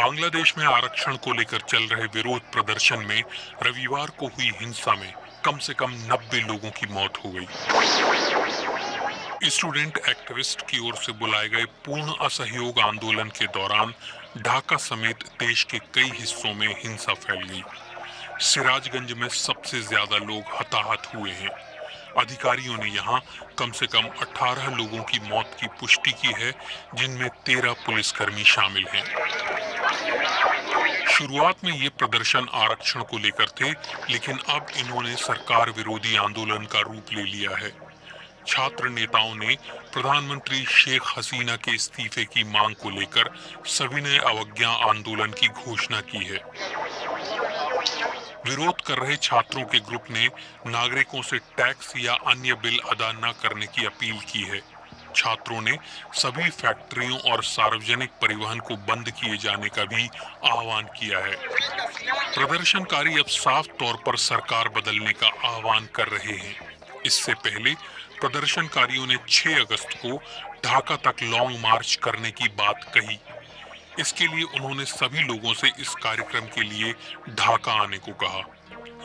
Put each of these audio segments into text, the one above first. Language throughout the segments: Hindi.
बांग्लादेश में आरक्षण को लेकर चल रहे विरोध प्रदर्शन में रविवार को हुई हिंसा में कम से कम 90 लोगों की मौत हो गई। स्टूडेंट एक्टिविस्ट की ओर से बुलाए गए पूर्ण असहयोग आंदोलन के दौरान ढाका समेत देश के कई हिस्सों में हिंसा फैल गई। सिराजगंज में सबसे ज्यादा लोग हताहत हुए हैं। अधिकारियों ने यहां कम से कम 18 लोगों की मौत की पुष्टि की है, जिनमें 13 पुलिसकर्मी शामिल हैं। शुरुआत में ये प्रदर्शन आरक्षण को लेकर थे, लेकिन अब इन्होंने सरकार विरोधी आंदोलन का रूप ले लिया है। छात्र नेताओं ने प्रधानमंत्री शेख हसीना के इस्तीफे की मांग को लेकर सविनय अवज्ञा आंदोलन की घोषणा की है। विरोध कर रहे छात्रों के ग्रुप ने नागरिकों से टैक्स या अन्य बिल अदा न करने की अपील की है। छात्रों ने सभी फैक्ट्रियों और सार्वजनिक परिवहन को बंद किए जाने का भी आह्वान किया है। प्रदर्शनकारी अब साफ तौर पर सरकार बदलने का आह्वान कर रहे हैं। इससे पहले प्रदर्शनकारियों ने 6 अगस्त को ढाका तक लॉन्ग मार्च करने की बात कही। इसके लिए उन्होंने सभी लोगों से इस कार्यक्रम के लिए ढाका आने को कहा।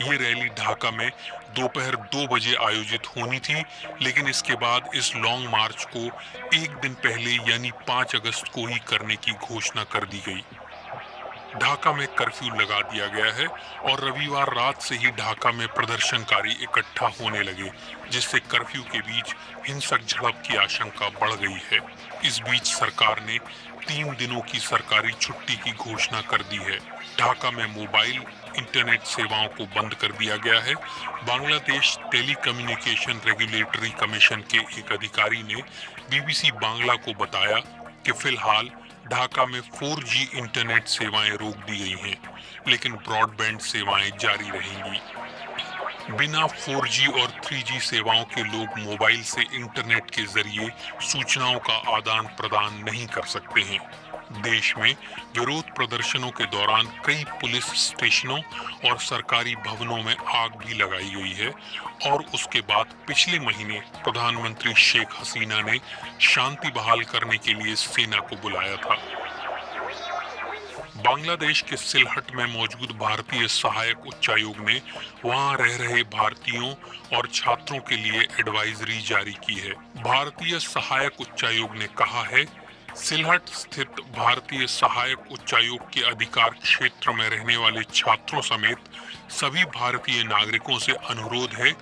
ये रैली ढाका में दोपहर 2 बजे आयोजित होनी थी, लेकिन इसके बाद इस लॉन्ग मार्च को एक दिन पहले यानी 5 अगस्त को ही करने की घोषणा कर दी गई। ढाका में कर्फ्यू लगा दिया गया है और रविवार रात से ही ढाका में प्रदर्शनकारी इकट्ठा होने लगे, जिससे कर्फ्यू के बीच हिंसक झड़प की आशंका बढ़ गई है। इस बीच सरकार ने 3 दिनों की सरकारी छुट्टी की घोषणा कर दी है। ढाका में मोबाइल इंटरनेट सेवाओं को बंद कर दिया गया है। बांग्लादेश टेलीकम्युनिकेशन रेगुलेटरी कमीशन के एक अधिकारी ने बीबीसी बांग्ला को बताया कि फिलहाल ढाका में 4G इंटरनेट सेवाएं रोक दी गई हैं, लेकिन ब्रॉडबैंड सेवाएं जारी रहेंगी। बिना 4G और 3G सेवाओं के लोग मोबाइल से इंटरनेट के जरिए सूचनाओं का आदान प्रदान नहीं कर सकते हैं। देश में विरोध प्रदर्शनों के दौरान कई पुलिस स्टेशनों और सरकारी भवनों में आग भी लगाई गई है और उसके बाद पिछले महीने प्रधानमंत्री शेख हसीना ने शांति बहाल करने के लिए सेना को बुलाया था। बांग्लादेश के सिलहट में मौजूद भारतीय सहायक उच्चायोग ने वहां रह रहे भारतीयों और छात्रों के लिए एडवाइजरी जारी की है। भारतीय सहायक उच्चायोग ने कहा है, सिलहट स्थित भारतीय सहायक उच्चायोग के अधिकार क्षेत्र में रहने वाले छात्रों समेत सभी भारतीय नागरिकों से अनुरोध है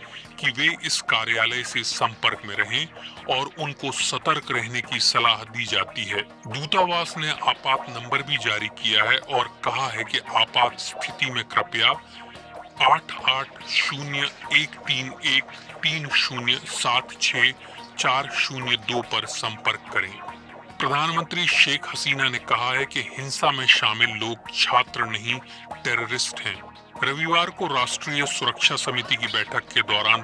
कि वे इस कार्यालय से संपर्क में रहें और उनको सतर्क रहने की सलाह दी जाती है। दूतावास ने आपात नंबर भी जारी किया है और कहा है कि आपात स्थिति में कृपया 880131376402 पर संपर्क करें। प्रधानमंत्री शेख हसीना ने कहा है कि हिंसा में शामिल लोग छात्र नहीं, टेररिस्ट हैं। रविवार को राष्ट्रीय सुरक्षा समिति की बैठक के दौरान